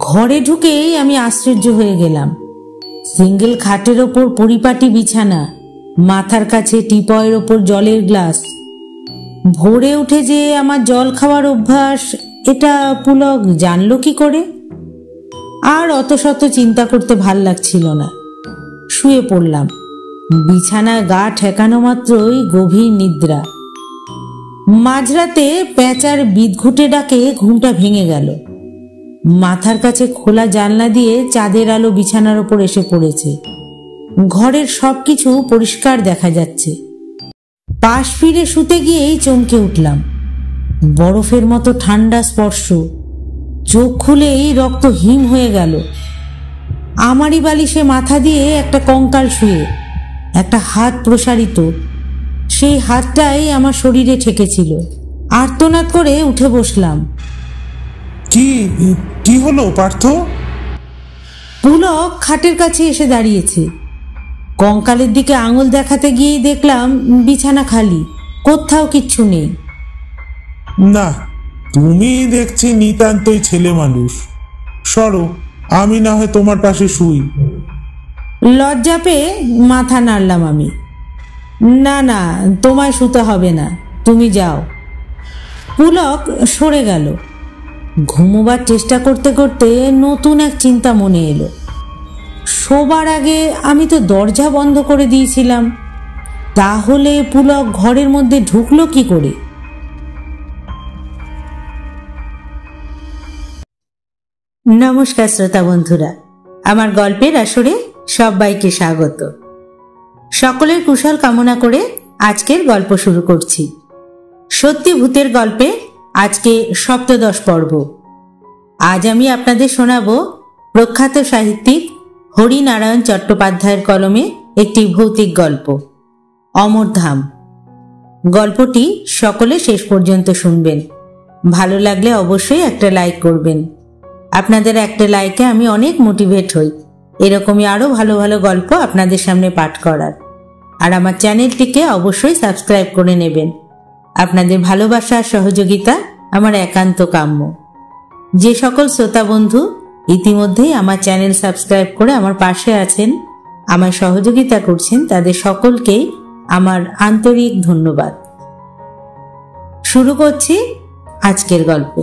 ঘরে ঢুকেই আমি আশ্চর্য হয়ে গেলাম। সিঙ্গেল খাটের ওপর পরিপাটি বিছানা, মাথার কাছে টিপয়ের ওপর জলের গ্লাস। ভোরে উঠে যে আমার জল খাওয়ার অভ্যাস, এটা পুলক জানলো কি করে? আর অত শত চিন্তা করতে ভাল লাগছিল না। শুয়ে পড়লাম। বিছানায় গা ঠেকানো মাত্রই গভীর নিদ্রা। মাঝরাতে প্যাঁচার বিদঘুটে ডাকে ঘুমটা ভেঙে গেল। মাথার কাছে খোলা জানলা দিয়ে চাঁদের আলো বিছানার ওপর এসে পড়েছে। ঘরের সবকিছু পরিষ্কার দেখা যাচ্ছে। পাশ ফিরে শুতে গিয়েই চমকে উঠলাম। বরফের মতো ঠান্ডা স্পর্শ। চোখ খুলেই রক্ত হিম হয়ে গেল। আমারই বালিশে মাথা দিয়ে একটা কঙ্কাল শুয়ে, একটা হাত প্রসারিত। সেই হাতটাই আমার শরীরে ঠেকেছিল। আর্তনাদ করে উঠে বসলাম। কি কি হলো পার্থ? পুলক খাটের কাছে এসে দাঁড়িয়েছে। কঙ্কালের দিকে আঙুল দেখাতে গিয়েই দেখলাম বিছানা খালি, কোথাও কিচ্ছু নেই। না, তুমি দেখছি নিতান্তই ছেলে মানুষ। সরো, আমি না হয় তোমার পাশে শুই। লজ্জা পেয়ে মাথা নাড়লাম আমি। না না, তোমায় শুতে হবে না, তুমি যাও। পুলক সরে গেল। ঘুমোবার চেষ্টা করতে করতে নতুন এক চিন্তা মনে এলো। শোবার আগে আমি তো দরজা বন্ধ করে দিয়েছিলাম। তাহলে পুলক ঘরের মধ্যে ঢুকলো কি করে? নমস্কার শ্রোতা বন্ধুরা, আমার গল্পের আসরে সবাইকে স্বাগত। সকলের কুশল কামনা করে আজকের গল্প শুরু করছি। সত্যি ভূতের গল্পে আজকে সপ্তদশ পর্ব। আজ আমি আপনাদের শোনাব প্রখ্যাত সাহিত্যিক হরিনারায়ণ চট্টোপাধ্যায়ের কলমে একটি ভৌতিক গল্প, অমরধাম। গল্পটি সকলে শেষ পর্যন্ত শুনবেন। ভালো লাগলে অবশ্যই একটা লাইক করবেন। আপনাদের একটা লাইকে আমি অনেক মোটিভেট হই এরকমই আরো ভালো ভালো গল্প আপনাদের সামনে পাঠ করার। আর আমার চ্যানেলটিকে অবশ্যই সাবস্ক্রাইব করে নেবেন। আপনাদের ভালোবাসা আর সহযোগিতা আমার একান্ত কাম্য। যে সকল শ্রোতা বন্ধু ইতিমধ্যেই আমার চ্যানেল সাবস্ক্রাইব করে আমার পাশে আছেন, আমায় সহযোগিতা করছেন, তাদের সকলকেই আমার আন্তরিক ধন্যবাদ। শুরু করছি আজকের গল্প।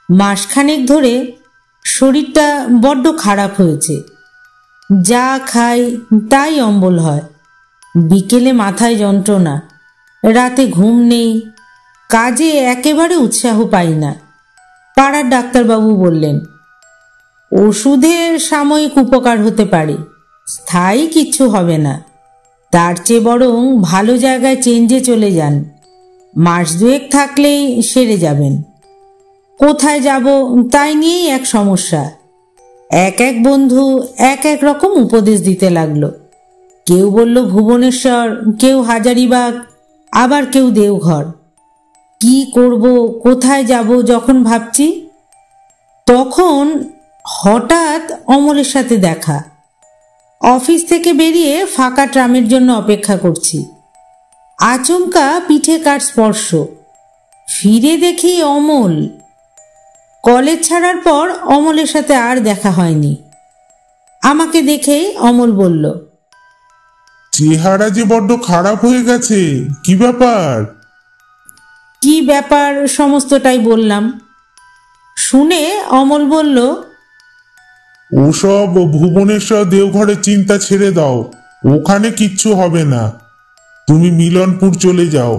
মাসখানেক ধরে শরীরটা বড্ড খারাপ হয়েছে। যা খাই তাই অম্বল হয়। বিকেলে মাথায় যন্ত্রণা, রাতে ঘুম নেই, কাজে একেবারে উৎসাহ পাই না। পাড়ার ডাক্তারবাবু বললেন, ওষুধের সাময়িক উপকার হতে পারে, স্থায়ী কিচ্ছু হবে না। তার চেয়ে বরং ভালো জায়গায় চেঞ্জে চলে যান, মাস দুয়েক থাকলেই সেরে যাবেন। কোথায় যাব তাই নিয়েই এক সমস্যা। এক এক বন্ধু এক এক রকম উপদেশ দিতে লাগলো। কেউ বলল ভুবনেশ্বর, কেউ হাজারিবাগ, আবার কেউ দেওঘর। কি করব, কোথায় যাব যখন ভাবছি, তখন হঠাৎ অমলের সাথে দেখা। অফিস থেকে বেরিয়ে ফাঁকা ট্রামের জন্য অপেক্ষা করছি। আচমকা পিঠে কার স্পর্শ। ফিরে দেখি অমল। কলেজ ছাড়ার পর অমলের সাথে আর দেখা হয়নি। আমাকে দেখেই অমল বলল, চেহারা যে বড্ড খারাপ হয়ে গেছে, কি ব্যাপার? কি ব্যাপার সমস্তটাই বললাম। শুনে অমল বলল, ওসব ভুবনেশ্বর দেওঘরের চিন্তা ছেড়ে দাও, ওখানে কিচ্ছু হবে না। তুমি মিলনপুর চলে যাও,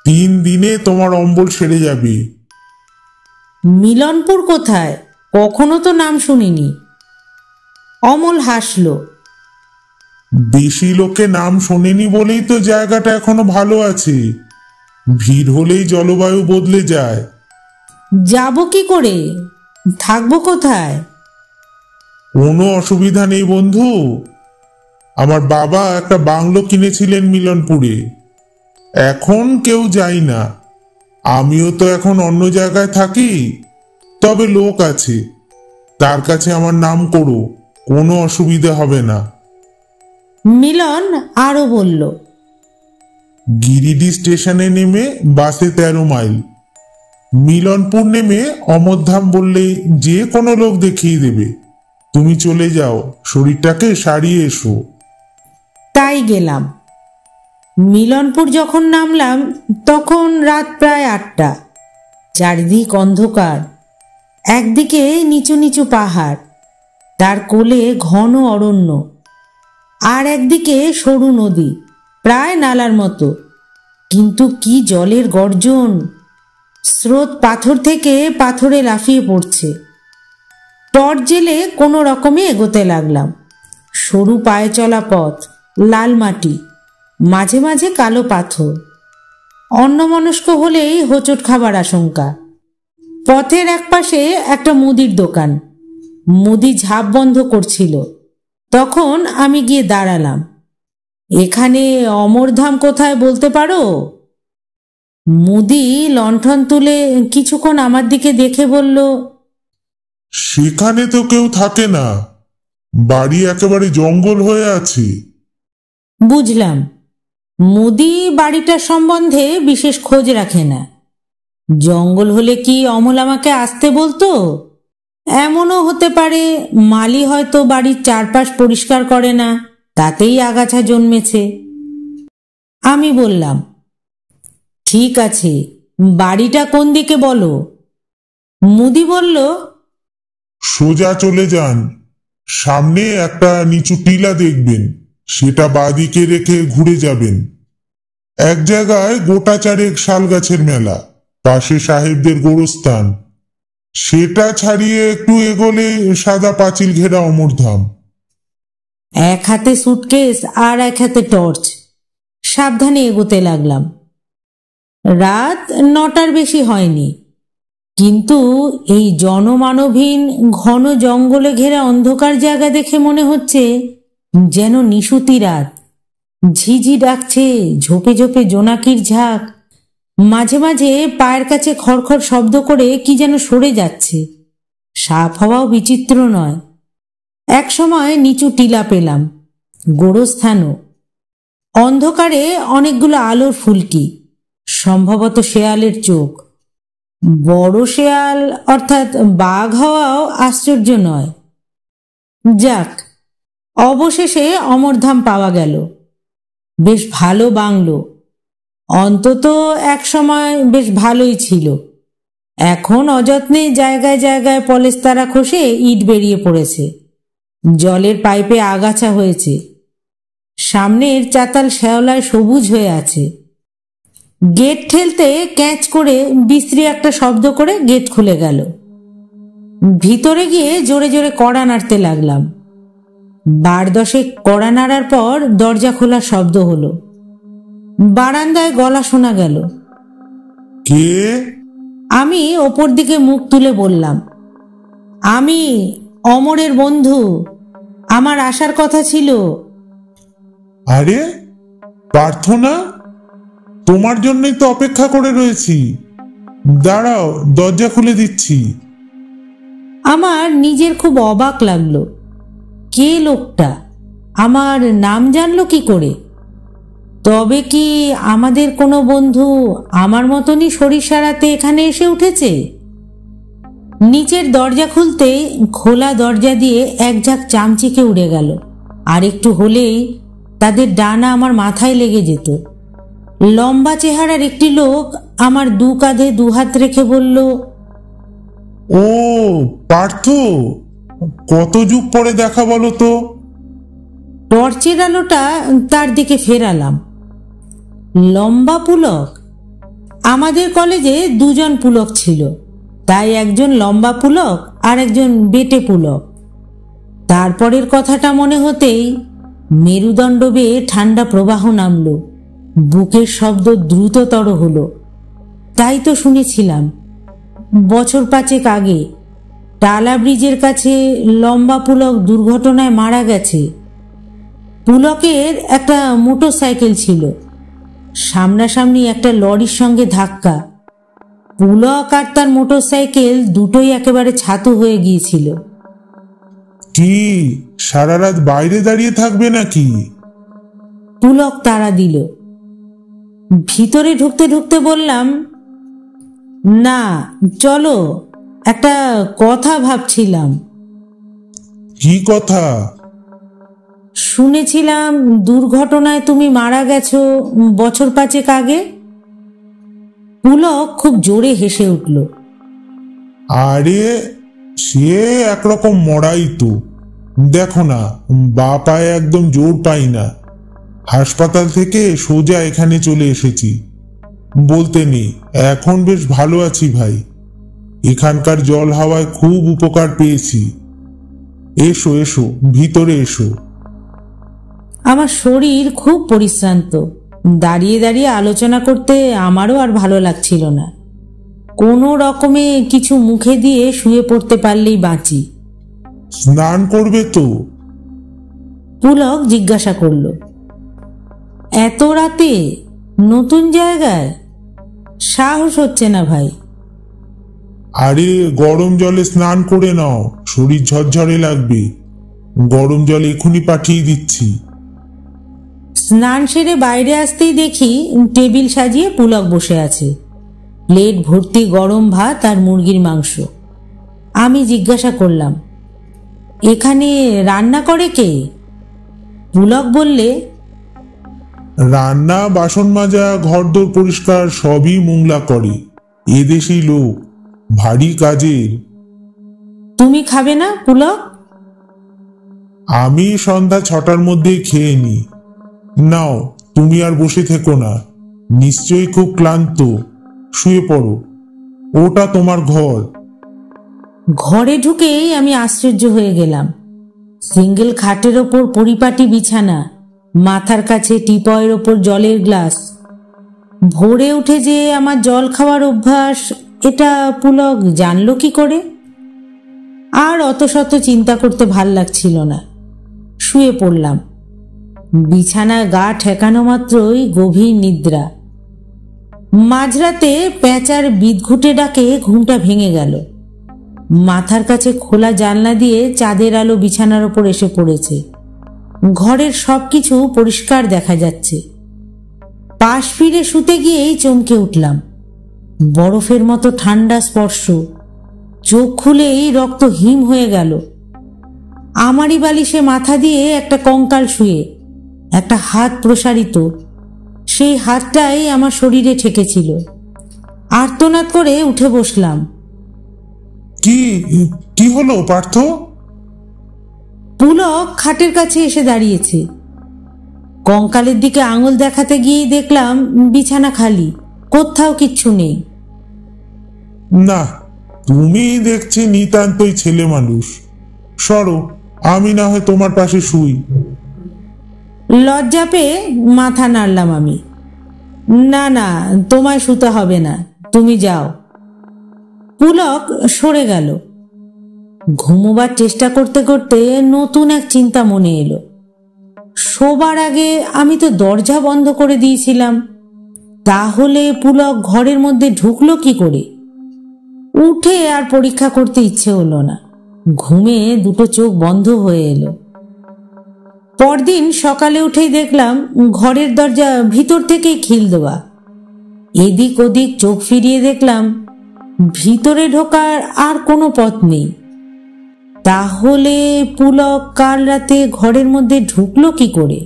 3 দিনে তোমার অম্বল সেরে যাবে। মিলনপুর কোথায়? কখনো তো নাম শুনিনি। অমল হাসল। বেশি লোকে নাম শোনেনি বলেই তো জায়গাটা এখনো ভালো আছে। ভিড় হলেই জলবায়ু বদলে যায়। যাব কি করে? থাকবো কোথায়? কোনো অসুবিধা নেই বন্ধু, আমার বাবা একটা বাংলো কিনেছিলেন মিলনপুরে। এখন কেউ যায় না। আমিও তো এখন অন্য জায়গায় থাকি, তবে লোক আছে। তার কাছে আমার নাম করো, কোনো অসুবিধা হবে না। মিলন আরো বলল, গিরিডি স্টেশনে নেমে বাসে 13 মাইল। মিলনপুর নেমে অমরধাম বললে যে কোনো লোক দেখিয়ে দেবে। তুমি চলে যাও, শরীরটাকে সারিয়ে এসো। তাই গেলাম। মিলনপুর যখন নামলাম তখন রাত প্রায় 8টা। চারিদিক অন্ধকার। একদিকে নিচু নিচু পাহাড়, তার কোলে ঘন অরণ্য, আর একদিকে সরু নদী, প্রায় নালার মতো, কিন্তু কি জলের গর্জন! স্রোত পাথর থেকে পাথরে লাফিয়ে পড়ছে। টর্চ জেলে কোনো রকমে এগোতে লাগলাম। সরু পায়ে চলা পথ, লাল মাটি, মাঝে মাঝে কালো পাথর। অন্যমনস্ক হলেই হোঁচট খাবার আশঙ্কা। পথের একপাশে একটা মুদির দোকান। মুদি ঝাঁপ বন্ধ করছিল। তখন আমি গিয়ে দাঁড়ালাম। এখানে অমরধাম কোথায় বলতে পারো? মুদি লণ্ঠন তুলে কিছুক্ষণ আমার দিকে দেখে বলল, সেখানে তো কেউ থাকে না, বাড়ি একেবারে জঙ্গল হয়ে আছে। বুঝলাম, মুদি বাড়িটার সম্বন্ধে বিশেষ খোঁজ রাখে না। জঙ্গল হলে কি অমল আমাকে আসতে বলতো? এমনও হতে পারে মালি হয়তো বাড়ির চারপাশ পরিষ্কার করে না, তাতেই আগাছা জন্মেছে। আমি বললাম, ঠিক আছে, বাড়িটা কোন দিকে বলো? মুদি বলল, সোজা চলে যান, সামনে একটা নিচু টিলা দেখবেন, সেটা বাঁদিকে রেখে ঘুরে যাবেন। এক জায়গায় গোটা চারেক শাল গাছের মেলা, পাশে সাহেবদের গোরস্থান। সেটা ছাড়িয়ে একটু এগোলে সাদা পাঁচিল ঘেরা অমরধাম। এক হাতে সুটকেস আর এক হাতে টর্চ। সাবধানে এগোতে লাগলাম। রাত 9টার বেশি হয়নি, কিন্তু এই জনমানবহীন ঘন জঙ্গলে ঘেরা অন্ধকার জায়গা দেখে মনে হচ্ছে যেন নিশুতি রাত। ঝিঝি ডাকছে, ঝোপে ঝোপে জোনাকির ঝাঁক। মাঝে মাঝে পায়ের কাছে খড়খড় শব্দ করে কি যেন সরে যাচ্ছে। সাপ হওয়াও বিচিত্র নয়। এক সময় নিচু টিলা পেলাম, গোরস্থানও। অন্ধকারে অনেকগুলো আলোর ফুলকি, সম্ভবত শেয়ালের চোখ। বড় শেয়াল অর্থাৎ বাঘ হওয়াও আশ্চর্য নয়। যাক, অবশেষে অমরধাম পাওয়া গেল। বেশ ভালো বাংলো, অন্তত এক সময় বেশ ভালোই ছিল। এখন অযত্নে জায়গায় জায়গায় পলেস্তারা খসে ইট বেরিয়ে পড়েছে। জলের পাইপে আগাছা হয়েছে। সামনের চাতাল শ্যাওলায় সবুজ হয়ে আছে। গেট ঠেলতে ক্যাঁচ করে বিশ্রী একটা শব্দ করে গেট খুলে গেল। ভিতরে গিয়ে জোরে জোরে কড়া নাড়তে লাগলাম। 12-10 কড়া নাড়ার পর দরজা খোলার শব্দ হলো। বারান্দায় গলা শোনা গেল। কে? আমি ওপর দিকে মুখ তুলে বললাম, আমি অমরের বন্ধু, আমার আসার কথা ছিল। আরে প্রার্থনা, তোমার জন্যই তো অপেক্ষা করে রয়েছি। দাঁড়াও, দরজা খুলে দিচ্ছি। আমার নিজের খুব অবাক লাগলো। কে লোকটা? আমার নাম জানলো কি করে? তবে কি আমাদের কোনো বন্ধু আমার মতনই শরীর সারাতে এখানে এসে উঠেছে? নিচের দরজা খুলতে খোলা দরজা দিয়ে এক ঝাঁক চামচিকে উড়ে গেল। আর একটু হলেই তাদের ডানা আমার মাথায় লেগে যেত। লম্বা চেহারার একটি লোক আমার 2 কাঁধে 2 হাত রেখে বলল, ও পার্থ, কত যুগ পরে দেখা বলো তো। টর্চের আলোটা তার দিকে ফেরালাম। লম্বা পুলক। আমাদের কলেজে 2 জন পুলক ছিল, তাই একজন লম্বা পুলক আর একজন বেটে পুলক। তারপরের কথাটা মনে হতেই মেরুদণ্ড বেয়ে ঠান্ডা প্রবাহ নামল। বুকের শব্দ দ্রুততর হলো। তাই তো শুনেছিলাম বছর 5 আগে টালা ব্রিজের কাছে লম্বা পুলক দুর্ঘটনায় মারা গেছে। পুলকের একটা মোটর সাইকেল ছিল, সামনাসামনি একটা লরির সঙ্গে ধাক্কা। পুলক আর তার মোটর সাইকেল দুটোই একেবারে ছাতু হয়ে গিয়েছিল। কি সারা রাত বাইরে দাঁড়িয়ে থাকবে নাকি? পুলক তাড়া দিল। ভিতরে ঢুকতে ঢুকতে বললাম, না চলো, একটা কথা ভাবছিলাম। কি কথা? শুনেছিলাম দুর্ঘটনায় তুমি মারা গেছো বছর 5 আগে। পুলক খুব জোরে হেসে উঠল। আরে সে একরকম মরাই তো। দেখো না, বা পায়ে একদম জোর পাই না। হাসপাতাল থেকে সোজা এখানে চলে এসেছি। বলতে নেই, এখন বেশ ভালো আছি ভাই। এখানকার জল হাওয়ায় খুব উপকার পেয়েছি। এসো এসো, ভিতরে এসো। আমার শরীর খুব পরিশ্রান্ত। দাঁড়িয়ে দাঁড়িয়ে আলোচনা করতে আমারও আর ভালো লাগছিল না। কোনো রকমে কিছু মুখে দিয়ে শুয়ে পড়তে পারলেই বাঁচি। স্নান করবে তো? পুলক জিজ্ঞাসা করল। এত রাতে নতুন জায়গায় সাহস হচ্ছে না ভাই। আরে গরম জলে স্নান করে নাও, শরীর ঝরঝরে লাগবে। গরম জল এখনই পাঠিয়ে দিচ্ছি। স্নান সেরে বাইরে আসতেই দেখি টেবিল সাজিয়ে পুলক বসে আছে, প্লেট ভর্তি গরম ভাত আর মুরগির মাংস। আমি জিজ্ঞাসা করলাম, এখানে রান্না করে কে? পুলক বললে, রান্না, বাসন মাজা, ঘরদোর পরিষ্কার সবই মোংলা করে। এদেশি লোক, ভারী কাজের। তুমি খাবে না পুলক? আমি সন্ধ্যা 6টার মধ্যেই খেয়ে নি। নাও, তুমি আর বসে থেকো না, নিশ্চয়ই খুব ক্লান্ত। শুয়ে পড়ো, ওটা তোমার ঘর। ঘরে ঢুকেই আমি আশ্চর্য হয়ে গেলাম। সিঙ্গেল খাটের ওপর পরিপাটি বিছানা, মাথার কাছে টিপয়ের ওপর জলের গ্লাস। ভোরে উঠে যে আমার জল খাওয়ার অভ্যাস, এটা পুলক জানলো কি করে? আর অত শত চিন্তা করতে ভাল লাগছিল না। শুয়ে পড়লাম। বিছানায় গা ঠেকানো মাত্রই গভীর নিদ্রা। মাঝরাতে পেঁচার বিদঘুটে ডাকে ঘুমটা ভেঙে গেল। মাথার কাছে খোলা জানলা দিয়ে চাঁদের আলো বিছানার ওপর এসে পড়েছে। ঘরের সবকিছু পরিষ্কার দেখা যাচ্ছে। পাশ ফিরে শুতে গিয়েই চমকে উঠলাম। বরফের মতো ঠান্ডা স্পর্শ। চোখ খুলেই রক্ত হিম হয়ে গেল। আমারই বালিশে মাথা দিয়ে একটা কঙ্কাল শুয়ে, একটা হাত প্রসারিত। সেই হাতটাই আমার শরীরে ঠেকেছিল। আর্তনাদ করে উঠে বসলাম। কি কি হলো পার্থ? পুলক খাটের কাছে এসে দাঁড়িয়েছে। কঙ্কালের দিকে আঙুল দেখাতে গিয়েই দেখলাম বিছানা খালি, কোথাও কিচ্ছু নেই। না, তুমি দেখছি নিতান্তই ছেলে মানুষ। সরো, আমি না হয় তোমার পাশে শুই। লজ্জা পেয়ে মাথা নাড়লাম আমি। না না, তোমায় শুতে হবে না, তুমি যাও। পুলক সরে গেল। ঘুমোবার চেষ্টা করতে করতে নতুন এক চিন্তা মনে এলো। শোবার আগে আমি তো দরজা বন্ধ করে দিয়েছিলাম। তাহলে পুলক ঘরের মধ্যে ঢুকলো কি করে? উঠে আর পরীক্ষা করতে ইচ্ছে হলো না। ঘুমে দুটো চোখ বন্ধ হয়ে এলো। পরদিন সকালে উঠেই দেখলাম ঘরের দরজা ভিতর থেকেই খিল দেওয়া। এদিক ওদিক চোখ ফিরিয়ে দেখলাম ভিতরে ঢোকার আর কোনো পথ নেই। তাহলে পুলক কাল রাতে ঘরের মধ্যে ঢুকলো কি করে?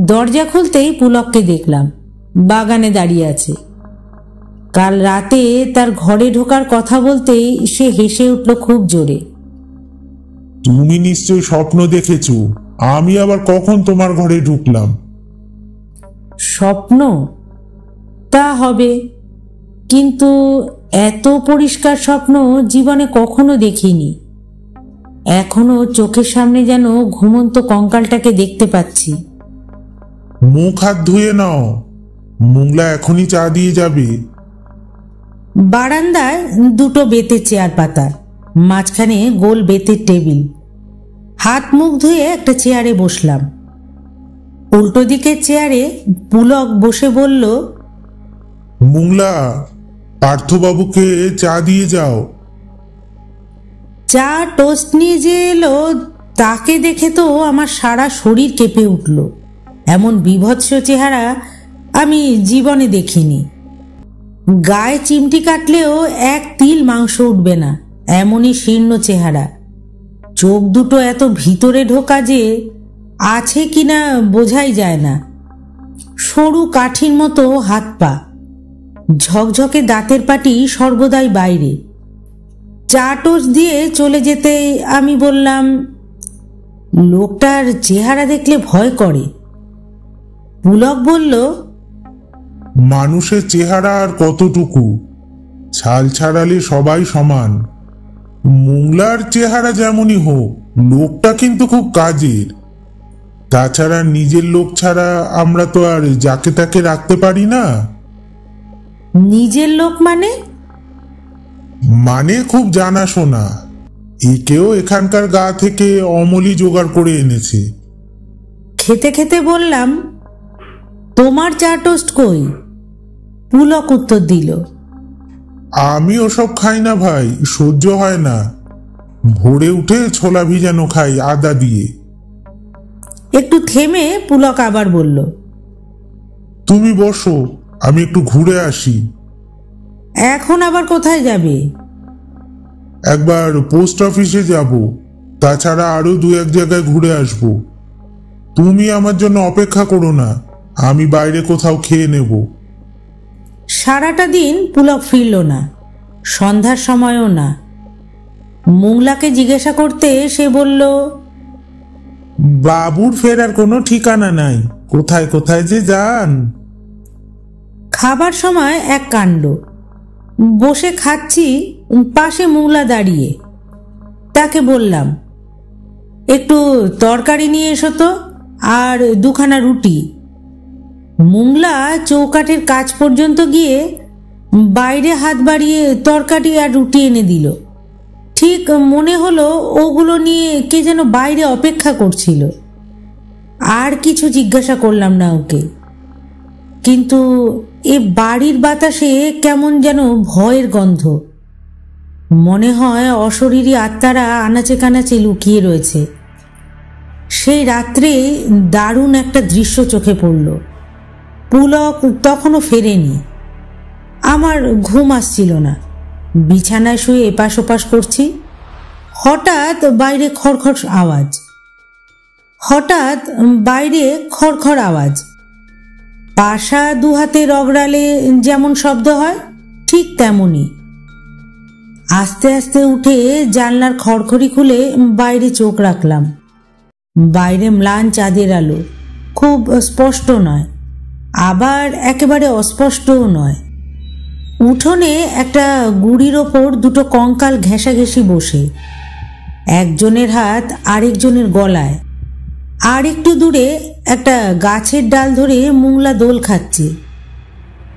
দরজা খুলতেই পুলককে দেখলাম বাগানে দাঁড়িয়ে আছে। কাল রাতে তার ঘরে ঢোকার কথা বলতেই সে হেসে উঠল খুব জোরে। তুমি নিশ্চয়ই স্বপ্ন দেখেছ। আমি আবার কখন তোমার ঘরে ঢুকলাম? স্বপ্ন? তা হবে, কিন্তু এত পরিষ্কার স্বপ্ন জীবনে কখনো দেখিনি। এখনো চোখের সামনে যেন ঘুমন্ত কঙ্কালটাকে দেখতে পাচ্ছি। মুখ হাত ধুয়ে নাও, মোংলা এখনই চা দিয়ে যাবে। বারান্দায় দুটো বেতের চেয়ার পাতা, মাঝখানে গোল বেতের টেবিল। হাত মুখ ধুয়ে একটা চেয়ারে বসলাম। উল্টো দিকের চেয়ারে পুলক বসে বলল, মোংলা, পার্থবাবুকে চা দিয়ে যাও। চা টোস্ট নিয়ে যে এলো তাকে দেখে তো আমার সারা শরীর কেঁপে উঠল। এমন বীভৎস চেহারা আমি জীবনে দেখিনি। গায়ে চিমটি কাটলেও এক তিল মাংস উঠবে না, এমনই শীর্ণ চেহারা। চোখ দুটো এত ভিতরে ঢোকা যে আছে কিনা বোঝাই যায় না। সরু কাঠির মতো হাত পা, ঝকঝকে দাঁতের পাটি সর্বদাই বাইরে। চা টোস্ট দিয়ে চলে যেতে আমি বললাম, লোকটার চেহারা দেখলে ভয় করে। পুলক বলল, মানুষের চেহারা আর কতটুকু, ছাল ছাড়ালে সবাই সমান। মোংলার চেহারা যেমনই হোক, লোকটা কিন্তু খুব কাজের। তাছাড়া নিজের লোক ছাড়া আমরা তো আর যাকে তাকে রাখতে পারি না। নিজের লোক মানে খুব জানাশোনা। একেও এখানকার গা থেকে অমলি জোগাড় করে এনেছে। খেতে খেতে বললাম, তোমার চা টোস্ট কই? পুলক উত্তর দিল, আমি ওসব খাই না ভাই, সহ্য হয় না। ভোরে উঠে ছোলা ভিজানো খাই আদা দিয়ে। একটু থেমে পুলক আবার বলল, তুমি বসো, আমি একটু ঘুরে আসি। এখন আবার কোথায় যাবে? একবার পোস্ট অফিসে যাব, তাছাড়া আরো দু এক জায়গায় ঘুরে আসব। তুমি আমার জন্য অপেক্ষা করো না, আমি বাইরে কোথাও খেয়ে নেব। সারাটা দিন পুলক ফিরল না, সন্ধ্যার সময়ও না। মোংলাকে জিজ্ঞাসা করতে সে বলল, বাবুর ফেরার কোনো ঠিকানা নাই, কোথায় কোথায় যে যান। খাবার সময় এক কাণ্ড। বসে খাচ্ছি, পাশে মোংলা দাঁড়িয়ে। তাকে বললাম, একটু তরকারি নিয়ে এসো তো, আর দুখানা রুটি। মোংলা চৌকাঠের কাজ পর্যন্ত গিয়ে বাইরে হাত বাড়িয়ে তরকারি আর রুটি এনে দিল। ঠিক মনে হলো ওগুলো নিয়ে কে যেন বাইরে অপেক্ষা করছিল। আর কিছু জিজ্ঞাসা করলাম না ওকে, কিন্তু এ বাড়ির বাতাসে কেমন যেন ভয়ের গন্ধ। মনে হয় অশরীরী আত্মারা আনাচে কানাচে লুকিয়ে রয়েছে। সেই রাত্রে দারুণ একটা দৃশ্য চোখে পড়ল। পুলক তখনও ফেরেনি। আমার ঘুম আসছিল না, বিছানায় শুয়ে এপাশ ওপাশ করছি। হঠাৎ বাইরে খড়খড় আওয়াজ। পাশা দুহাতে রগড়ালে যেমন শব্দ হয় ঠিক তেমনই। আস্তে আস্তে উঠে জানলার খড়খড়ি খুলে বাইরে চোখ রাখলাম। বাইরে ম্লান চাঁদের আলো, খুব স্পষ্ট নয়, আবার একেবারে অস্পষ্টও নয়। উঠোনে একটা গুড়ির ওপর দুটো কঙ্কাল ঘেঁষাঘেঁষি বসে, একজনের হাত আরেকজনের গলায়। আর একটু দূরে একটা গাছের ডাল ধরে মোংলা দোল খাচ্ছে।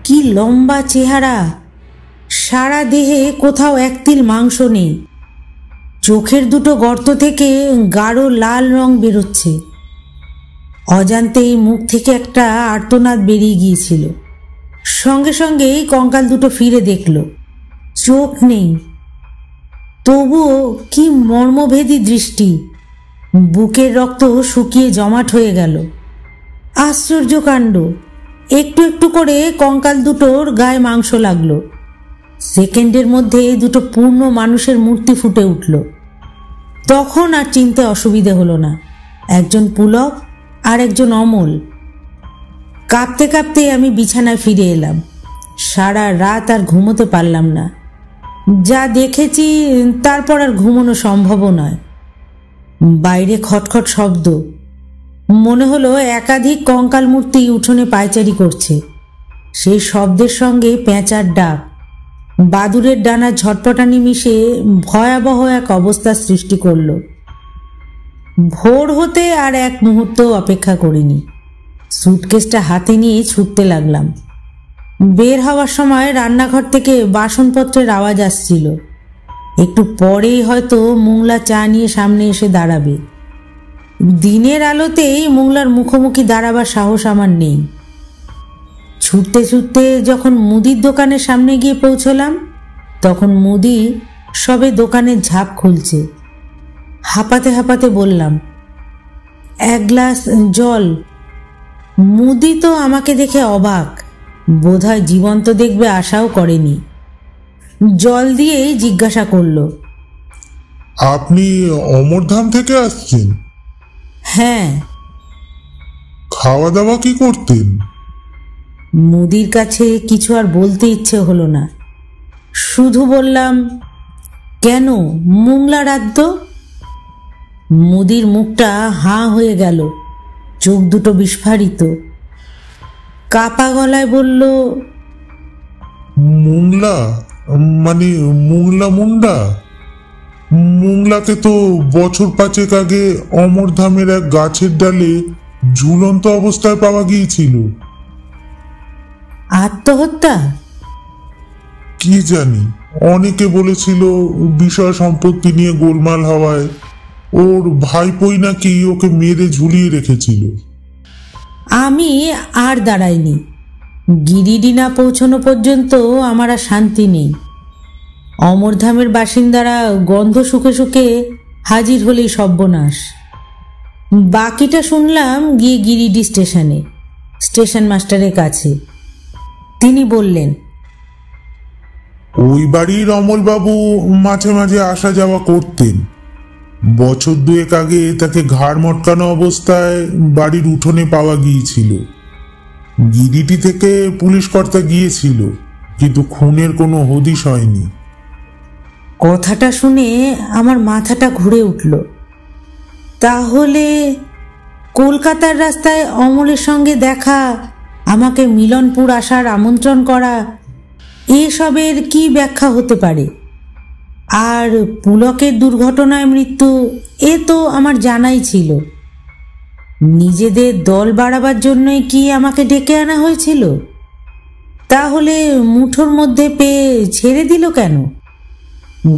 কি লম্বা চেহারা, সারা দেহে কোথাও এক তিল মাংস নেই। চোখের দুটো গর্ত থেকে গাঢ় লাল রং বেরোচ্ছে। অজান্তেই মুখ থেকে একটা আর্তনাদ বেরিয়ে গিয়েছিল। সঙ্গে সঙ্গেই কঙ্কাল দুটো ফিরে দেখল, চোখ নেই। তবুও কি মর্মভেদী দৃষ্টি। বুকের রক্ত শুকিয়ে জমাট হয়ে গেল। আশ্চর্য কাণ্ড, একটু একটু করে কঙ্কাল দুটোর গায়ে মাংস লাগলো। সেকেন্ডের মধ্যে দুটো পূর্ণ মানুষের মূর্তি ফুটে উঠল। তখন আর চিনতে অসুবিধে হলো না, একজন পুলক আর একজন অমল। কাঁপতে কাঁপতে আমি বিছানায় ফিরে এলাম। সারা রাত আর ঘুমোতে পারলাম না। যা দেখেছি তারপর আর ঘুমোনো সম্ভবও নয়। বাইরে খটখট শব্দ, মনে হলো একাধিক কঙ্কাল মূর্তি উঠোনে পায়চারি করছে। সেই শব্দের সঙ্গে পেঁচার ডাক, বাদুরের ডানার ঝটপটানি মিশে ভয়াবহ এক অবস্থার সৃষ্টি করল। ভোর হতে আর এক মুহূর্ত অপেক্ষা করিনি। সুটকেসটা হাতে নিয়ে ছুটতে লাগলাম। বের হওয়ার সময় রান্নাঘর থেকে বাসনপত্রের আওয়াজ আসছিল। একটু পরেই হয়তো মোংলা চা নিয়ে সামনে এসে দাঁড়াবে। দিনের আলোতেই মোংলার মুখোমুখি দাঁড়াবার সাহস আমার নেই। ছুটতে ছুটতে যখন মুদির দোকানের সামনে গিয়ে পৌঁছলাম, তখন মুদি সবে দোকানের ঝাঁপ খুলছে। হাঁপাতে হাঁপাতে বললাম, এক গ্লাস জল। মুদি তো আমাকে দেখে অবাক, বোধহয় জীবন্ত দেখবে আশাও করেনি। জল দিয়েই জিজ্ঞাসা করলো, আপনি অমরধাম থেকে আসছেন? হ্যাঁ। খাওয়া দাওয়া কি করতেন? মুদির কাছে কিছু আর বলতে ইচ্ছে হলো না, শুধু বললাম, কেন, মুংলা রাদ্য? মুদির মুখটা হাঁ হয়ে গেল, চোখ দুটো বিস্ফারিত, কাপা গলায় বলল, মুংলা মানে মুংলা মুন্ডা? মুংলাকে তো বছর 5 আগে অমরধামের এক গাছের ডালে ঝুলন্ত অবস্থায় পাওয়া গিয়েছিল। আত্মহত্যা? কি জানি, অনেকে বলেছিল বিষয় সম্পত্তি নিয়ে গোলমাল হওয়ায় ওর ভাইপোই নাকি ওকে মেরে ঝুলিয়ে রেখেছিল। আমি আর দাঁড়াইনি। গিরিডি না পৌঁছানো পর্যন্ত আমার আর শান্তি নেই। অমরধামের বাসিন্দারা গন্ধ শুকে শুকে হাজির হলেই সর্বনাশ। বাকিটা শুনলাম গিয়ে গিরিডি স্টেশনে, স্টেশন মাস্টারের কাছে। তিনি বললেন, ওই বাড়ির অমলবাবু মাঝে মাঝে আসা যাওয়া করতেন। বছর 2 আগে তাকে ঘাড় মটকানো অবস্থায় বাড়ির উঠোনে পাওয়া গিয়েছিল। গিরিটি থেকে পুলিশ কর্তা গিয়েছিল, কিন্তু খুনের কোনো হদিশ হয়নি। কথাটা শুনে আমার মাথাটা ঘুরে উঠল। তাহলে কলকাতার রাস্তায় অমলের সঙ্গে দেখা, আমাকে মিলনপুর আসার আমন্ত্রণ করা, এসবের কি ব্যাখ্যা হতে পারে? আর পুলকের দুর্ঘটনায় মৃত্যু, এ তো আমার জানাই ছিল। নিজেদের দল বাড়াবার জন্যই কি আমাকে ডেকে আনা হয়েছিল? তাহলে মুঠোর মধ্যে পেয়ে ছেড়ে দিল কেন?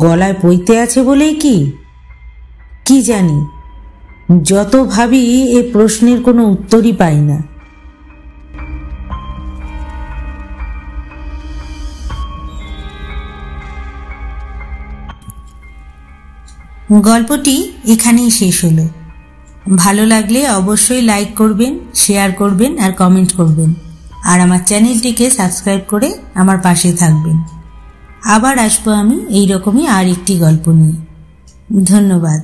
গলায় পইতে আছে বলেই কি জানি, যত ভাবি এ প্রশ্নের কোনো উত্তরই পাই না। গল্পটি এখানেই শেষ হলো। ভালো লাগলে অবশ্যই লাইক করবেন, শেয়ার করবেন আর কমেন্ট করবেন। আর আমার চ্যানেলটিকে সাবস্ক্রাইব করে আমার পাশে থাকবেন। আবার আসবো আমি এইরকমই আর একটি গল্প নিয়ে। ধন্যবাদ।